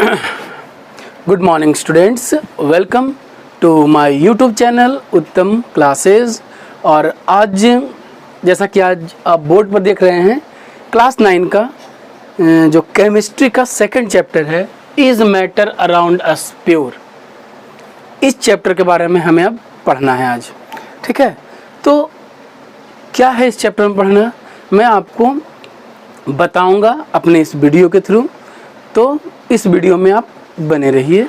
Good morning students, welcome to my YouTube channel Uttam classes. और आज जैसा कि आज आप बोर्ड पर देख रहे हैं, क्लास 9 का जो केमिस्ट्री का सेकंड चैप्टर है, is matter around us pure. इस चैप्टर के बारे में हमें अब पढ़ना है आज। ठीक है, तो क्या है इस चैप्टर में पढ़ना, मैं आपको बताऊंगा अपने इस वीडियो के थ्रू। तो इस वीडियो में आप बने रहिए।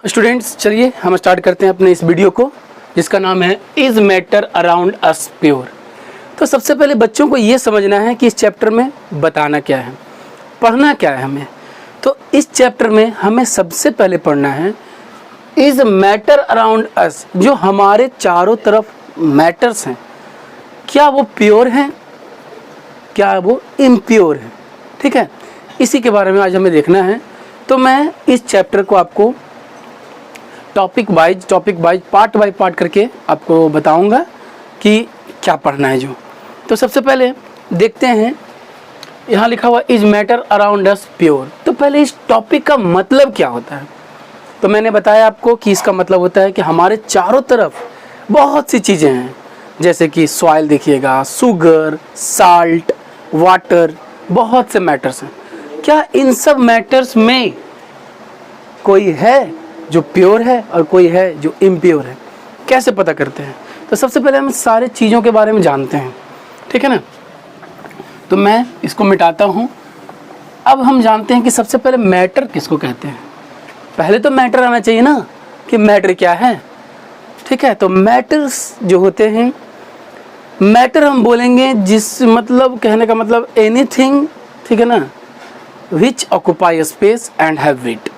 स्टूडेंट्स, चलिए हम स्टार्ट करते हैं अपने इस वीडियो को, जिसका नाम है is matter around us pure. तो सबसे पहले बच्चों को ये समझना है कि इस चैप्टर में बताना क्या है, पढ़ना क्या है हमें। तो इस चैप्टर में हमें सबसे पहले पढ़ना है इज मैटर अराउंड अस। जो हमारे चारों तरफ मैटर्स हैं, क्या वो प्योर हैं, क्या वो इम्प्योर हैं। ठीक है, इसी के बारे में आज हमें देखना है। तो मैं इस चैप्टर को आपको topic wise part by part करके आपको बताऊंगा कि क्या पढ़ना है जो। तो सबसे पहले देखते हैं, यहाँ लिखा हुआ is matter around us pure. तो पहले इस टॉपिक का मतलब क्या होता है। तो मैंने बताया आपको कि इसका मतलब होता है कि हमारे चारों तरफ बहुत सी चीज़ें हैं, जैसे कि सॉइल देखिएगा, शुगर, साल्ट, वाटर, बहुत से मैटर्स हैं। क्या इन सब मैटर्स में कोई है जो प्योर है और कोई है जो इम्प्योर है। कैसे पता करते हैं? तो सबसे पहले हम सारे चीज़ों के बारे में जानते हैं। ठीक है ना, तो मैं इसको मिटाता हूँ। अब हम जानते हैं कि सबसे पहले मैटर किसको कहते हैं। पहले तो मैटर आना चाहिए ना कि मैटर क्या है। ठीक है, तो मैटर्स जो होते हैं, मैटर हम बोलेंगे जिस मतलब कहने का मतलब एनीथिंग, ठीक है ना, which occupy space and have weight,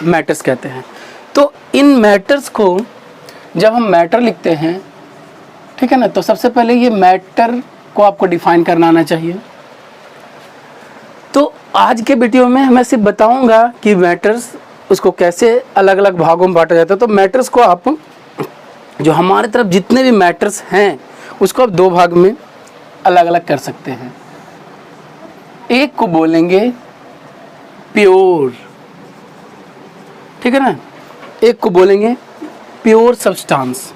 matters कहते हैं। तो इन मैटर्स को जब हम मैटर लिखते हैं, ठीक है ना, तो सबसे पहले ये मैटर को आपको डिफाइन करना आना चाहिए। तो आज के वीडियो में मैं सिर्फ बताऊंगा कि मैटर्स उसको कैसे अलग अलग भागों में बांटा जाता है। तो मैटर्स को आप, जो हमारे तरफ जितने भी मैटर्स हैं, उसको आप दो भाग में अलग अलग कर सकते हैं। एक को बोलेंगे प्योर, ठीक है ना, एक को बोलेंगे प्योर सब्सटेंस,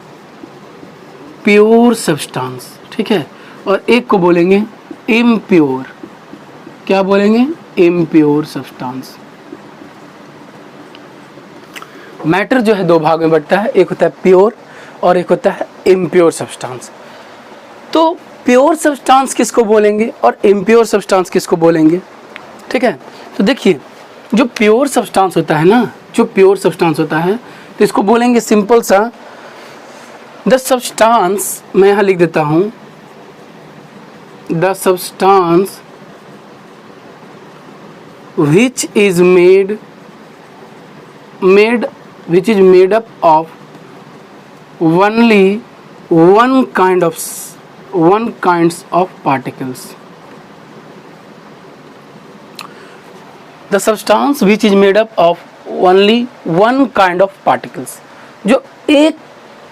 ठीक है, और एक को बोलेंगे इम्प्योर। क्या बोलेंगे? Impure substance. मैटर जो है दो भाग में बंटता है, एक होता है प्योर और एक होता है इम्प्योर सब्सटेंस। तो प्योर सब्सटेंस किसको बोलेंगे और इम्प्योर सब्सटेंस किसको बोलेंगे? ठीक है, तो देखिए, जो प्योर सब्सटेंस होता है ना, जो प्योर सब्सटेंस होता है, तो इसको बोलेंगे सिंपल सा द सब्सटेंस। मैं यहाँ लिख देता हूँ, the substance which is made up of only one kinds of particles. The substance which is made up of only one kind of particles, जो एक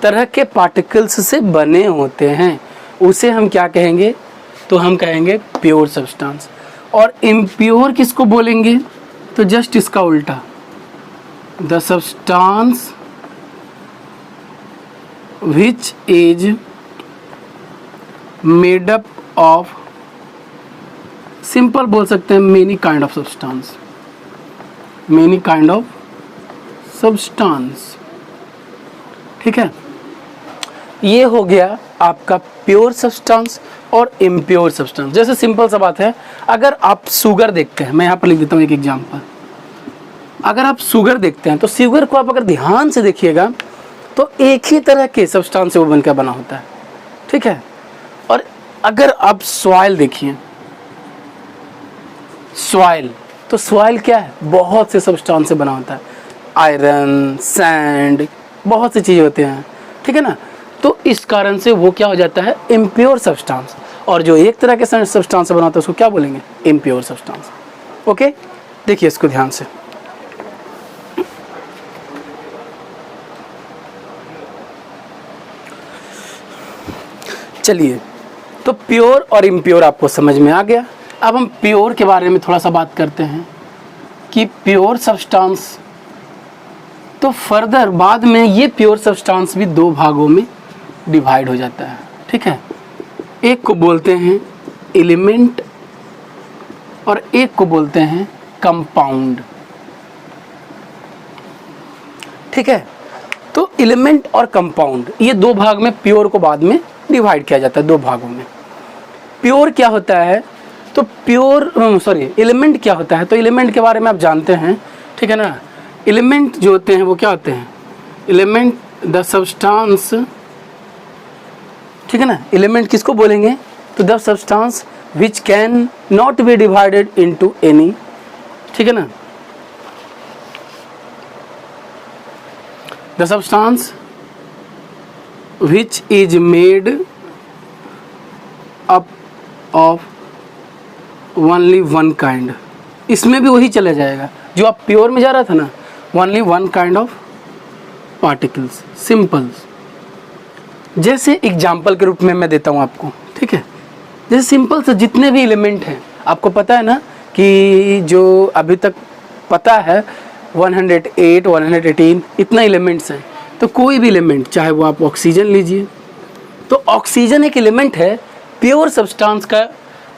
तरह के पार्टिकल्स से बने होते हैं, उसे हम क्या कहेंगे? तो हम कहेंगे प्योर सब्सटेंस। और इम्प्योर किसको बोलेंगे? तो जस्ट इसका उल्टा, the substance which is made up of, simple बोल सकते हैं, मेनी काइंड ऑफ सब्सटेंस। ठीक है, ये हो गया आपका प्योर सब्सटेंस और इम्प्योर सब्सटेंस। जैसे सिंपल सा बात है, अगर आप शुगर देखते हैं, मैं यहाँ पर लिख देता हूँ एक एग्जांपल। अगर आप शुगर देखते हैं, तो शुगर को आप अगर ध्यान से देखिएगा, तो एक ही तरह के सब्सटेंस से वो बनकर बना होता है। ठीक है, और अगर आप सॉइल देखिए, सॉइल, तो सॉइल क्या है? बहुत से सब्सटेंस से बना होता है, आयरन, सैंड, बहुत सी चीज़ें होते हैं। ठीक है ना, तो इस कारण से वो क्या हो जाता है? Impure substance. और जो एक तरह के सब्सटेंस से बना होता है, उसको क्या बोलेंगे? Impure substance. ओके, देखिए इसको ध्यान से। चलिए तो प्योर और इम्प्योर आपको समझ में आ गया। अब हम प्योर के बारे में थोड़ा सा बात करते हैं कि प्योर सब्सटेंस, तो फर्दर बाद में ये प्योर सब्सटेंस भी दो भागों में डिवाइड हो जाता है, ठीक है। एक को बोलते हैं एलिमेंट और एक को बोलते हैं कंपाउंड, ठीक है। तो एलिमेंट और कंपाउंड ये दो भाग में प्योर को बाद में डिवाइड किया जाता है, दो भागों में। प्योर क्या होता है, तो प्योर एलिमेंट क्या होता है, तो एलिमेंट के बारे में आप जानते हैं, ठीक है ना। एलिमेंट जो होते हैं वो क्या होते हैं, एलिमेंट द सब्सटेंस, ठीक है ना। एलिमेंट किसको बोलेंगे, तो the substance which can not be divided into any, ठीक है ना। The substance which is made up of only one kind, इसमें भी वही चला जाएगा जो आप प्योर में जा रहा था ना, only one kind of particles, symbols. जैसे एग्जाम्पल के रूप में मैं देता हूँ आपको, ठीक है। जैसे सिंपल से जितने भी एलिमेंट हैं, आपको पता है ना कि जो अभी तक पता है 108, 118 इतना एलिमेंट्स हैं। तो कोई भी एलिमेंट, चाहे वो आप ऑक्सीजन लीजिए, तो ऑक्सीजन एक एलिमेंट है, प्योर सब्सटेंस का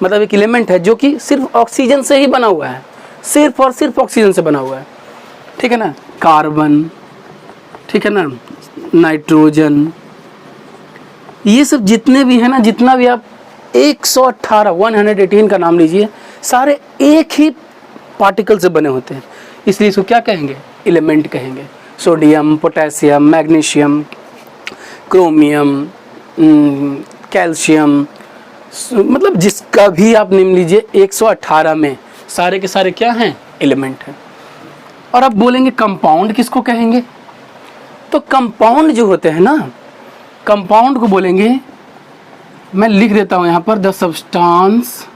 मतलब एक एलिमेंट है जो कि सिर्फ ऑक्सीजन से ही बना हुआ है, सिर्फ और सिर्फ ऑक्सीजन से बना हुआ है, ठीक है ना। कार्बन, ठीक है ना, नाइट्रोजन, ये सब जितने भी हैं ना, जितना भी आप 118 का नाम लीजिए, सारे एक ही पार्टिकल से बने होते हैं, इसलिए इसको क्या कहेंगे, एलिमेंट कहेंगे। Sodium, potassium, magnesium, chromium, calcium, मतलब जिसका भी आप नाम लीजिए 118 में सारे के सारे क्या हैं, एलिमेंट हैं। और अब बोलेंगे कंपाउंड किसको कहेंगे, तो कंपाउंड जो होते हैं ना, कंपाउंड को बोलेंगे, मैं लिख देता हूं यहां पर, the substance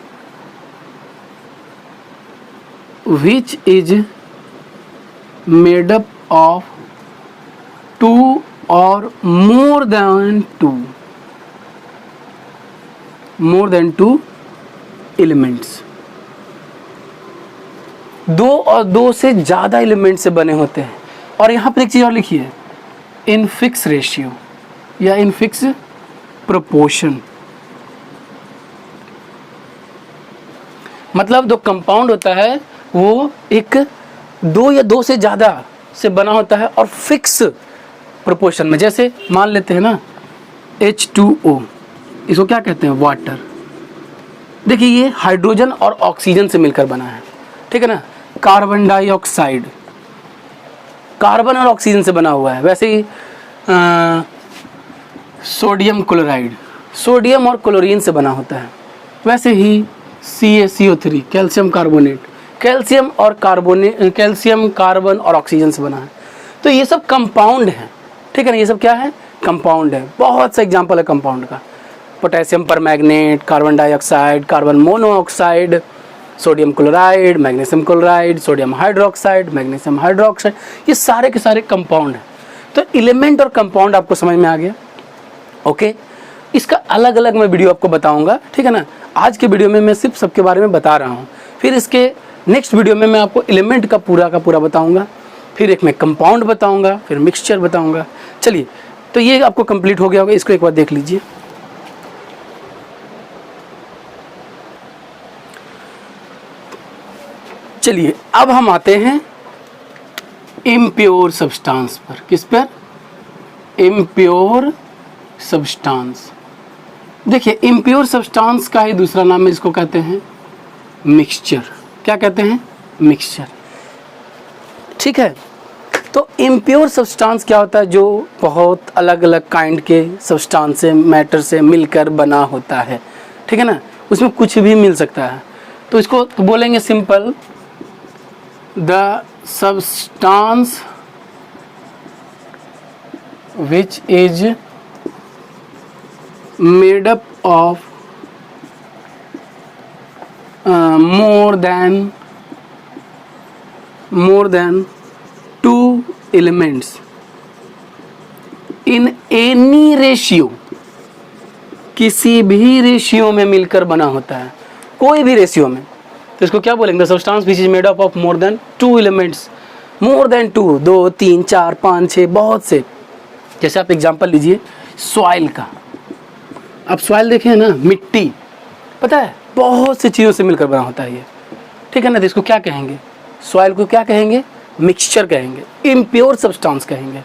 which is made up of two or more then two elements, दो और दो से ज्यादा एलिमेंट से बने होते हैं। और यहां पर एक चीज और लिखी है, इन फिक्स रेशियो या इन फिक्स प्रोपोर्शन, मतलब जो कंपाउंड होता है वो एक दो या दो से ज़्यादा से बना होता है और फिक्स प्रोपोर्शन में। जैसे मान लेते हैं ना H2O, इसको क्या कहते हैं, वाटर। देखिए ये हाइड्रोजन और ऑक्सीजन से मिलकर बना है, ठीक है ना। कार्बन डाइऑक्साइड कार्बन और ऑक्सीजन से बना हुआ है। वैसे ही सोडियम क्लोराइड सोडियम और क्लोरीन से बना होता है। वैसे ही CaCO3 calcium carbonate calcium carbon और ऑक्सीजन से बना है। तो ये सब कंपाउंड है, ठीक है ना। ये सब क्या है, कंपाउंड है। बहुत सा एग्जांपल है कंपाउंड का, potassium permanganate, carbon dioxide, carbon monoxide, sodium chloride, magnesium chloride, sodium hydroxide, magnesium hydroxide, ये सारे के सारे कंपाउंड हैं। तो एलिमेंट और कंपाउंड आपको समझ में आ गया, ओके। इसका अलग अलग मैं वीडियो आपको बताऊंगा, ठीक है ना। आज के वीडियो में मैं सिर्फ सबके बारे में बता रहा हूँ, फिर इसके नेक्स्ट वीडियो में मैं आपको एलिमेंट का पूरा बताऊंगा, फिर एक मैं कंपाउंड बताऊंगा, फिर मिक्सचर बताऊंगा। चलिए, तो ये आपको कंप्लीट हो गया होगा, इसको एक बार देख लीजिए। चलिए अब हम आते हैं इम्प्योर सब्सटेंस पर। किस पर, इम्प्योर सब्सटेंस। देखिए इम्प्योर सब्सटेंस का ही दूसरा नाम है, इसको कहते हैं मिक्सचर। क्या कहते हैं, मिक्सचर, ठीक है। तो इम्प्योर सब्सटेंस क्या होता है, जो बहुत अलग अलग काइंड के सब्सटेंस से, मैटर से मिलकर बना होता है, ठीक है ना। उसमें कुछ भी मिल सकता है। तो इसको तो बोलेंगे simple, the substance which is made up of more than two elements in any ratio किसी भी रेशियो में मिलकर बना होता है, कोई भी रेशियो में। तो इसको क्या बोलेंगे? The substance which is made up of more than 2 elements. More than 2, 2, 3, 4, 5, 6, बहुत से। जैसे आप एग्जांपल लीजिए सॉइल का। आप सॉइल देखें ना, मिट्टी, पता है बहुत सी चीज़ों से मिलकर बना होता है ये, ठीक है ना। तो इसको क्या कहेंगे? सॉइल को क्या कहेंगे? मिक्सचर कहेंगे, इम्प्योर सब्सटेंस कहेंगे,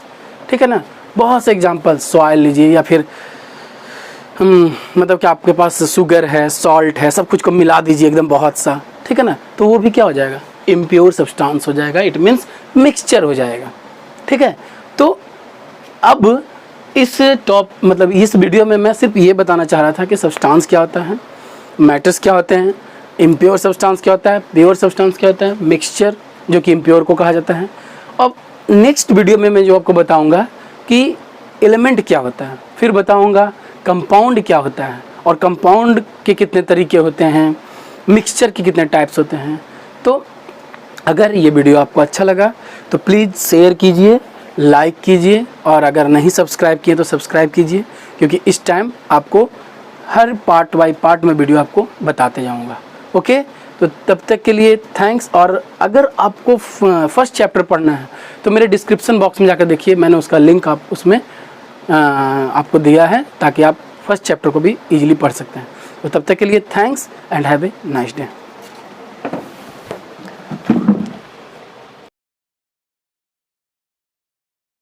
ठीक है ना। बहुत से एग्जांपल सॉइल लीजिए, या फिर मतलब कि आपके पास शुगर है, सॉल्ट है, सब कुछ को मिला दीजिए एकदम बहुत सा, ठीक है ना। तो वो भी क्या हो जाएगा? इम्प्योर सब्सटेंस हो जाएगा। इट मीन्स मिक्सचर हो जाएगा, ठीक है। तो अब इस मतलब इस वीडियो में मैं सिर्फ ये बताना चाह रहा था कि सब्सटेंस क्या होता है, मैटर्स क्या होते हैं, इम्प्योर सब्सटेंस क्या होता है, प्योर सब्सटेंस क्या होता है, मिक्सचर जो कि इम्प्योर को कहा जाता है। अब नेक्स्ट वीडियो में मैं जो आपको बताऊंगा कि एलिमेंट क्या होता है, फिर बताऊंगा कंपाउंड क्या होता है, और कंपाउंड के कितने तरीके होते हैं, मिक्सचर के कितने टाइप्स होते हैं। तो अगर ये वीडियो आपको अच्छा लगा तो प्लीज़ शेयर कीजिए, लाइक कीजिए, और अगर नहीं सब्सक्राइब किए तो सब्सक्राइब कीजिए, क्योंकि इस टाइम आपको हर पार्ट बाय पार्ट में वीडियो आपको बताते जाऊंगा। ओके, तो तब तक के लिए थैंक्स। और अगर आपको फर्स्ट चैप्टर पढ़ना है तो मेरे डिस्क्रिप्शन बॉक्स में जाकर देखिए, मैंने उसका लिंक आप उसमें आपको दिया है, ताकि आप फर्स्ट चैप्टर को भी इजीली पढ़ सकते हैं। तो तब तक के लिए thanks and have a nice day.